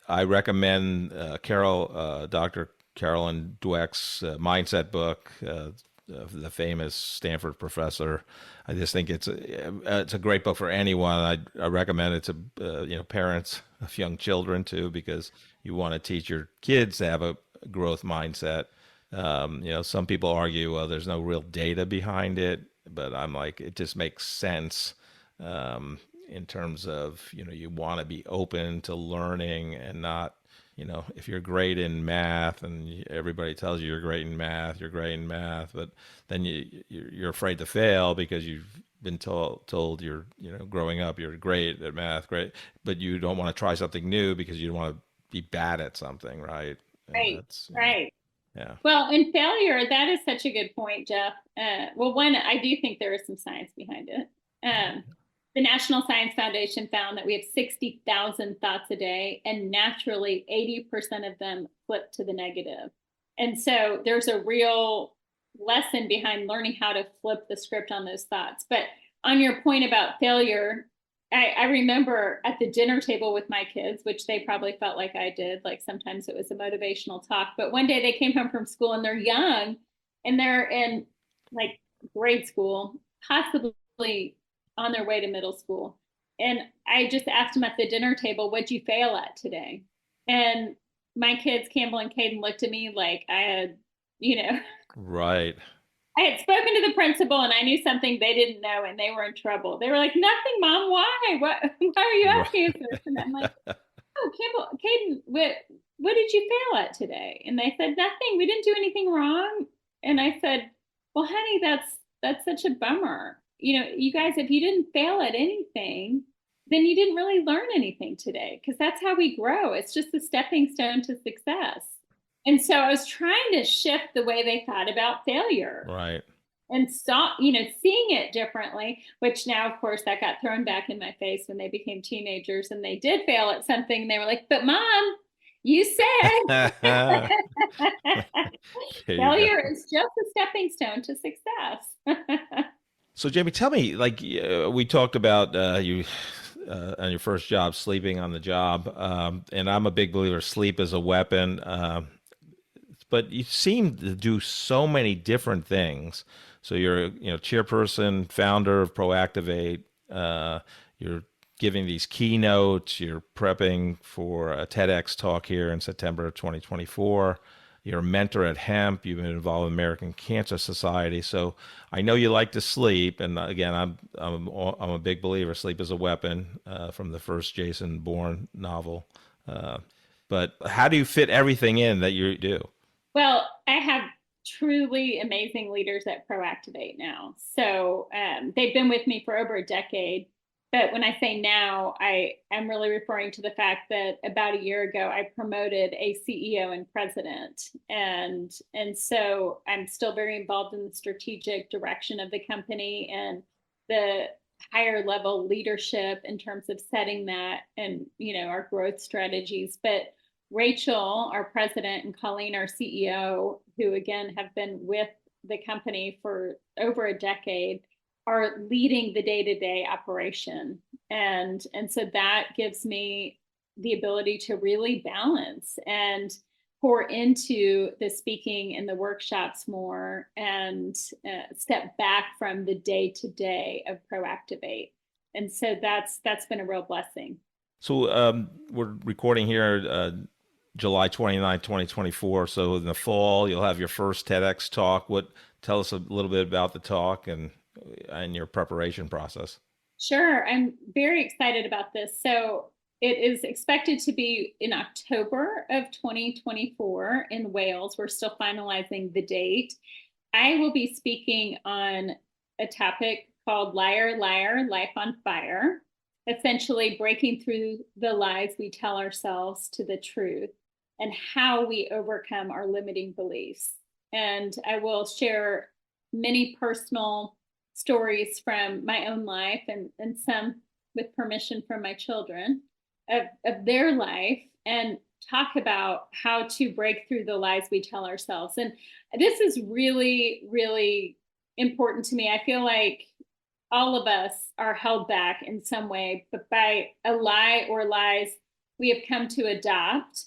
[SPEAKER 3] I recommend Dr. Carolyn Dweck's mindset book, the famous Stanford professor. I just think it's a great book for anyone. I recommend it to parents of young children too, because you want to teach your kids to have a growth mindset. Some people argue, well, there's no real data behind it, but I'm like, it just makes sense in terms of, you want to be open to learning and not, if you're great in math and everybody tells you you're great in math, you're great in math, but then you're afraid to fail because you've been told you're, growing up, you're great at math, great, but you don't want to try something new because you don't want to be bad at something, right? And
[SPEAKER 1] Right,
[SPEAKER 3] that's,
[SPEAKER 1] right.
[SPEAKER 3] yeah.
[SPEAKER 1] Well, in failure, that is such a good point, Jeff. Well, one, I do think there is some science behind it. The National Science Foundation found that we have 60,000 thoughts a day, and naturally 80% of them flip to the negative. And so there's a real lesson behind learning how to flip the script on those thoughts. But on your point about failure, I remember at the dinner table with my kids, which they probably felt like I did, like sometimes it was a motivational talk, but one day they came home from school and they're young and they're in like grade school, possibly on their way to middle school. And I just asked them at the dinner table, what'd you fail at today? And my kids, Campbell and Caden, looked at me like I had,
[SPEAKER 3] Right.
[SPEAKER 1] I had spoken to the principal and I knew something they didn't know and they were in trouble. They were like, nothing, Mom, why? Why are you asking us this? And I'm like, oh, Campbell, Caden, what did you fail at today? And they said, nothing. We didn't do anything wrong. And I said, well, honey, that's such a bummer. You guys, if you didn't fail at anything, then you didn't really learn anything today, because that's how we grow. It's just a stepping stone to success. And so I was trying to shift the way they thought about failure.
[SPEAKER 3] Right.
[SPEAKER 1] And seeing it differently, which now, of course, that got thrown back in my face when they became teenagers and they did fail at something. And they were like, but Mom, you said failure is just a stepping stone to success.
[SPEAKER 3] So, Jamie, tell me, like we talked about you on your first job, sleeping on the job. And I'm a big believer, sleep is a weapon. But you seem to do so many different things. So you're, chairperson, founder of ProActivate. You're giving these keynotes. You're prepping for a TEDx talk here in September of 2024. You're a mentor at Hemp. You've been involved with American Cancer Society. So I know you like to sleep. And again, I'm a big believer. Sleep is a weapon, from the first Jason Bourne novel. But how do you fit everything in that you do?
[SPEAKER 1] Well, I have truly amazing leaders at ProActivate now. So they've been with me for over a decade. But when I say now, I'm really referring to the fact that about a year ago, I promoted a CEO and president. And so I'm still very involved in the strategic direction of the company and the higher level leadership in terms of setting that and, our growth strategies. But Rachel, our president, and Colleen, our CEO, who again have been with the company for over a decade, are leading the day-to-day operation. And so that gives me the ability to really balance and pour into the speaking and the workshops more and step back from the day-to-day of ProActivate. And so that's been a real blessing.
[SPEAKER 3] So we're recording here July 29, 2024. So in the fall, you'll have your first TEDx talk. Tell us a little bit about the talk and your preparation process.
[SPEAKER 1] Sure. I'm very excited about this. So it is expected to be in October of 2024 in Wales. We're still finalizing the date. I will be speaking on a topic called Liar, Liar, Life on Fire, essentially breaking through the lies we tell ourselves to the truth and how we overcome our limiting beliefs. And I will share many personal stories from my own life and some with permission from my children of their life and talk about how to break through the lies we tell ourselves. And this is really, really important to me. I feel like all of us are held back in some way, but by a lie or lies we have come to adopt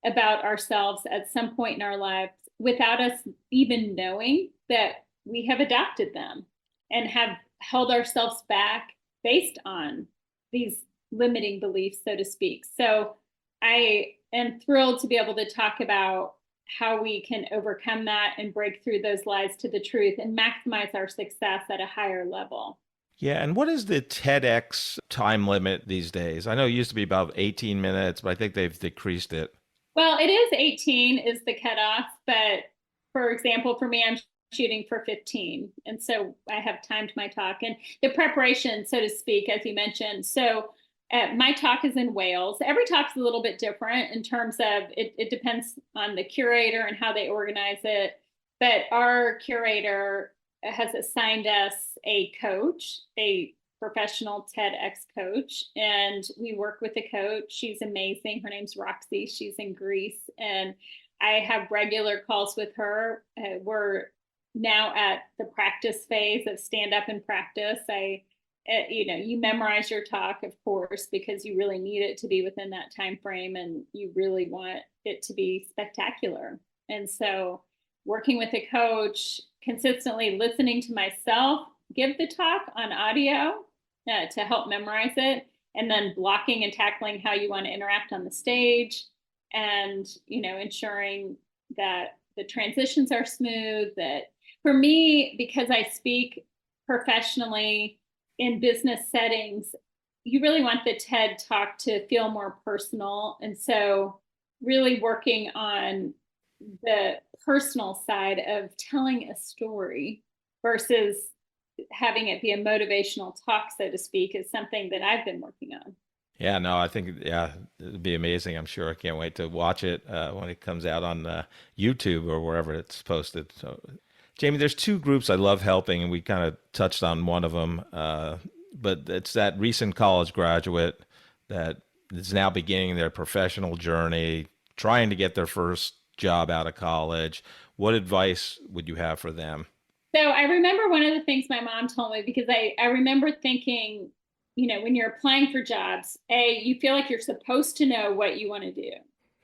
[SPEAKER 1] about ourselves at some point in our lives without us even knowing that we have adopted them and have held ourselves back based on these limiting beliefs, so to speak. So I am thrilled to be able to talk about how we can overcome that and break through those lies to the truth and maximize our success at a higher level.
[SPEAKER 3] Yeah, and what is the TEDx time limit these days? I know it used to be about 18 minutes, but I think they've decreased it.
[SPEAKER 1] Well, it is 18 is the cutoff, but for example, for me, I'm shooting for 15. And so I have timed my talk and the preparation, so to speak, as you mentioned. So my talk is in Wales. Every talk's a little bit different in terms of it depends on the curator and how they organize it. But our curator has assigned us a coach, a professional TEDx coach, and we work with a coach. She's amazing. Her name's Roxy. She's in Greece, and I have regular calls with her. We're now at the practice phase of stand up and practice. You memorize your talk, of course, because you really need it to be within that time frame, and you really want it to be spectacular. And so working with a coach, consistently listening to myself give the talk on audio to help memorize it, and then blocking and tackling how you want to interact on the stage, and ensuring that the transitions are smooth. That for me, because I speak professionally in business settings, you really want the TED talk to feel more personal. And so really working on the personal side of telling a story versus having it be a motivational talk, so to speak, is something that I've been working on.
[SPEAKER 3] Yeah, no, I think, it'd be amazing. I'm sure. I can't wait to watch it when it comes out on YouTube or wherever it's posted. So, Jamie, there's two groups I love helping, and we kind of touched on one of them, but it's that recent college graduate that is now beginning their professional journey, trying to get their first job out of college. What advice would you have for them?
[SPEAKER 1] So I remember one of the things my mom told me, because I remember thinking, when you're applying for jobs, you feel like you're supposed to know what you want to do.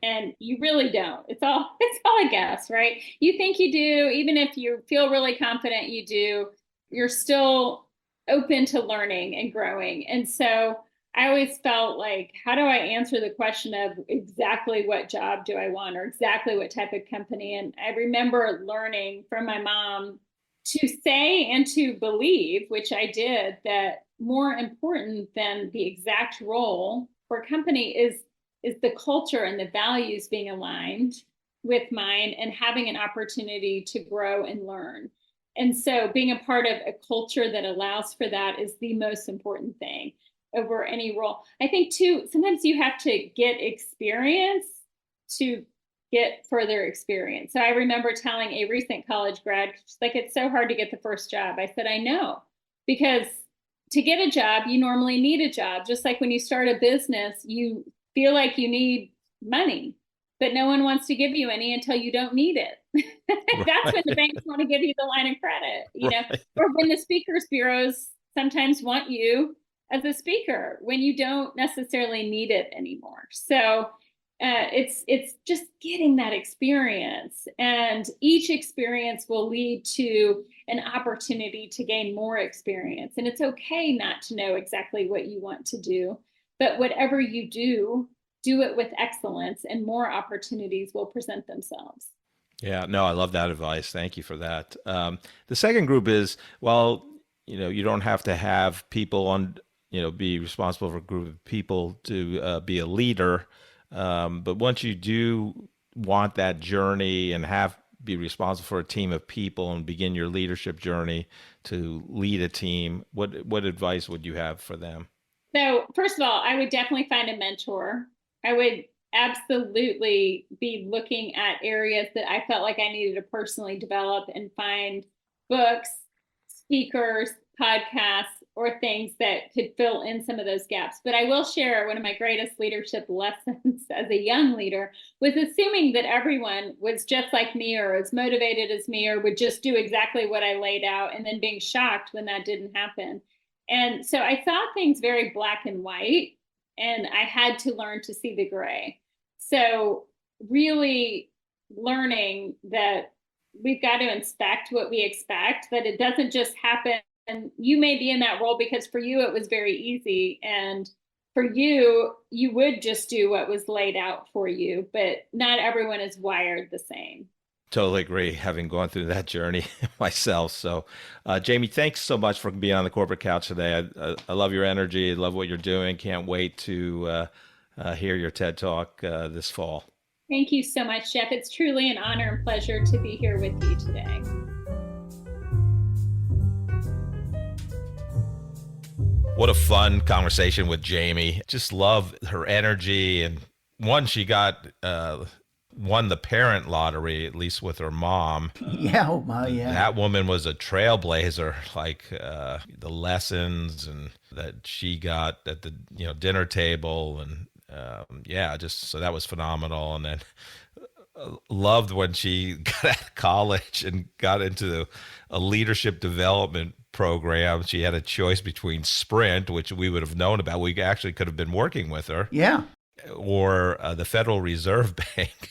[SPEAKER 1] And you really don't. It's all a guess, right? You think you do, even if you feel really confident you do, you're still open to learning and growing. And so I always felt like, how do I answer the question of exactly what job do I want, or exactly what type of company? And I remember learning from my mom to say and to believe, which I did, that more important than the exact role for a company is the culture and the values being aligned with mine, and having an opportunity to grow and learn. And so being a part of a culture that allows for that is the most important thing over any role. I think too, sometimes you have to get experience to get further experience. So I remember telling a recent college grad, she's like, it's so hard to get the first job. I said, I know, because to get a job, you normally need a job. Just like when you start a business, you feel like you need money, but no one wants to give you any until you don't need it. That's when the banks want to give you the line of credit, or when the speakers bureaus sometimes want you as a speaker when you don't necessarily need it anymore. So it's just getting that experience, and each experience will lead to an opportunity to gain more experience. And it's okay not to know exactly what you want to do, but whatever you do it with excellence, and more opportunities will present themselves.
[SPEAKER 3] Yeah, no, I love that advice. Thank you for that. The second group is, you don't have to have people on, be responsible for a group of people to be a leader. But once you do want that journey and be responsible for a team of people and begin your leadership journey to lead a team, what advice would you have for them?
[SPEAKER 1] So first of all, I would definitely find a mentor. I would absolutely be looking at areas that I felt like I needed to personally develop, and find books, speakers, podcasts, or things that could fill in some of those gaps. But I will share one of my greatest leadership lessons as a young leader was assuming that everyone was just like me, or as motivated as me, or would just do exactly what I laid out, and then being shocked when that didn't happen. And so I saw things very black and white, and I had to learn to see the gray. So really learning that we've got to inspect what we expect, that it doesn't just happen. And you may be in that role because for you, it was very easy. And for you, you would just do what was laid out for you, but not everyone is wired the same.
[SPEAKER 3] Totally agree, having gone through that journey myself. So, Jamie, thanks so much for being on the Corporate Couch today. I love your energy. I love what you're doing. Can't wait to hear your TED Talk this fall.
[SPEAKER 1] Thank you so much, Jeff. It's truly an honor and pleasure to be here with you today.
[SPEAKER 3] What a fun conversation with Jamie. Just love her energy. And one, she got
[SPEAKER 5] won the parent lottery, at least with her mom.
[SPEAKER 4] Yeah, oh my, yeah.
[SPEAKER 5] That woman was a trailblazer, like the lessons and that she got at the dinner table, and just so that was phenomenal. And then loved when she got out of college and got into a leadership development program. She had a choice between Sprint, which we would have known about. We actually could have been working with her.
[SPEAKER 4] Yeah.
[SPEAKER 5] Or the Federal Reserve Bank.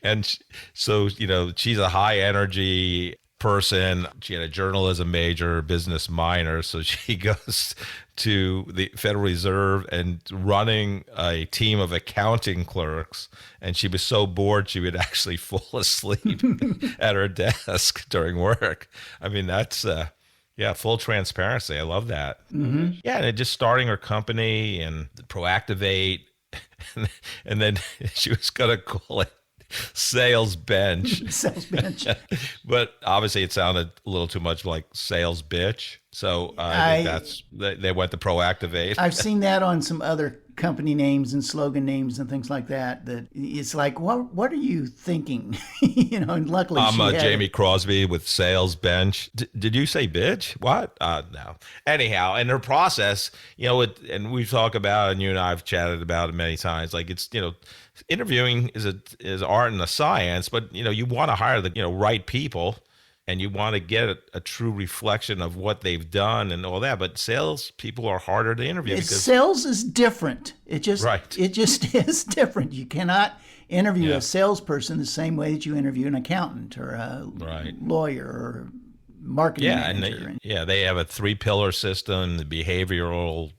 [SPEAKER 5] And so, she's a high energy person. She had a journalism major, business minor. So she goes to the Federal Reserve and running a team of accounting clerks. And she was so bored, she would actually fall asleep at her desk during work. I mean, that's, full transparency. I love that.
[SPEAKER 4] Mm-hmm.
[SPEAKER 5] Yeah, and just starting her company and ProActivate. And then she was going to call it Sales Bench.
[SPEAKER 4] Sales Bench.
[SPEAKER 5] But obviously it sounded a little too much like Sales Bitch. So I think they went to ProActivate.
[SPEAKER 4] I've seen that on some other company names and slogan names and things like that. That it's like, what are you thinking? And luckily
[SPEAKER 5] I'm Jamie Crosbie with Sales Bench. Did you say bitch? What? No. Anyhow, and her process, and we talk about, and you and I have chatted about it many times. Like it's, interviewing is art and a science, but you want to hire the right people. And you want to get a true reflection of what they've done and all that. But sales people are harder to interview. Because
[SPEAKER 4] sales is different. It just is different. You cannot interview a salesperson the same way that you interview an accountant or a lawyer or marketing manager.
[SPEAKER 5] They have a 3-pillar system: the behavioral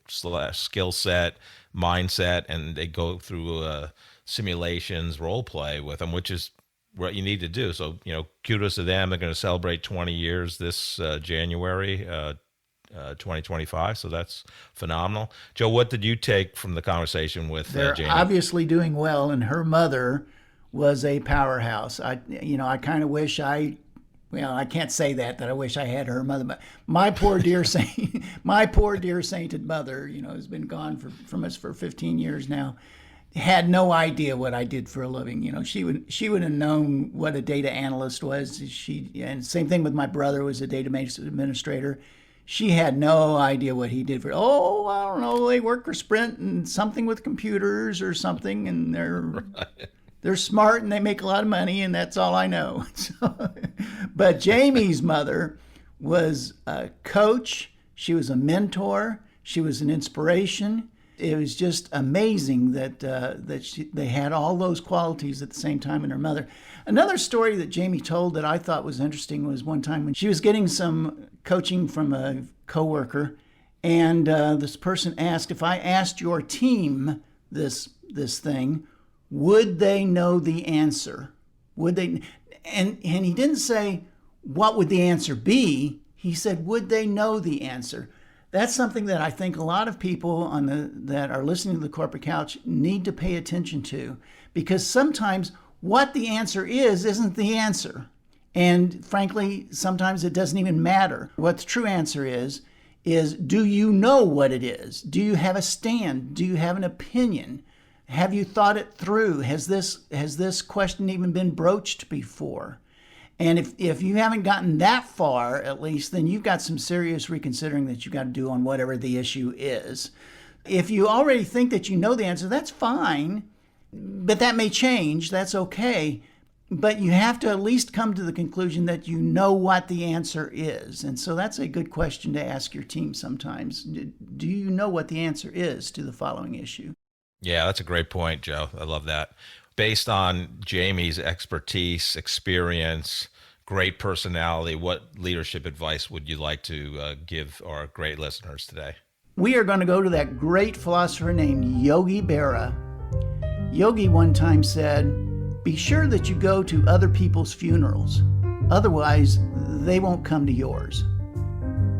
[SPEAKER 5] / skill set, mindset, and they go through simulations, role play with them, which is what you need to do. So, kudos to them. They're going to celebrate 20 years this January, 2025. So that's phenomenal. Joe, what did you take from the conversation with
[SPEAKER 4] They're
[SPEAKER 5] Jamie?
[SPEAKER 4] Obviously doing well, and her mother was a powerhouse. I kind of wish I can't say that I wish I had her mother, but my poor dear sainted mother, has been gone from us for 15 years now. Had no idea what I did for a living. She would have known what a data analyst was. And same thing with my brother, was a database administrator. She had no idea what he did for. Oh, I don't know. They work for Sprint and something with computers or something, and they're smart and they make a lot of money, and that's all I know. But Jamie's mother was a coach. She was a mentor. She was an inspiration. It was just amazing that they had all those qualities at the same time in her mother. Another story that Jamie told that I thought was interesting was one time when she was getting some coaching from a coworker, and this person asked, if I asked your team this thing, would they know the answer? Would they? And he didn't say, what would the answer be? He said, would they know the answer? That's something that I think a lot of people that are listening to the Corporate Couch need to pay attention to, because sometimes what the answer isn't the answer. And frankly, sometimes it doesn't even matter. What the true answer is do you know what it is? Do you have a stand? Do you have an opinion? Have you thought it through? Has this question even been broached before? And if you haven't gotten that far, at least, then you've got some serious reconsidering that you've got to do on whatever the issue is. If you already think that you know the answer, that's fine, but that may change. That's okay. But you have to at least come to the conclusion that you know what the answer is. And so that's a good question to ask your team sometimes. Do you know what the answer is to the following issue?
[SPEAKER 5] Yeah, that's a great point, Joe. I love that. Based on Jamie's expertise, experience, great personality, what leadership advice would you like to give our great listeners today?
[SPEAKER 4] We are going to go to that great philosopher named Yogi Berra. Yogi one time said, be sure that you go to other people's funerals. Otherwise, they won't come to yours.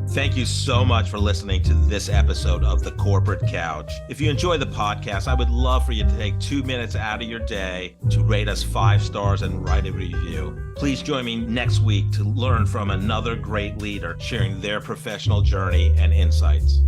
[SPEAKER 3] Thank you so much for listening to this episode of The Corporate Couch. If you enjoy the podcast, I would love for you to take 2 minutes out of your day to rate us 5 stars and write a review. Please join me next week to learn from another great leader sharing their professional journey and insights.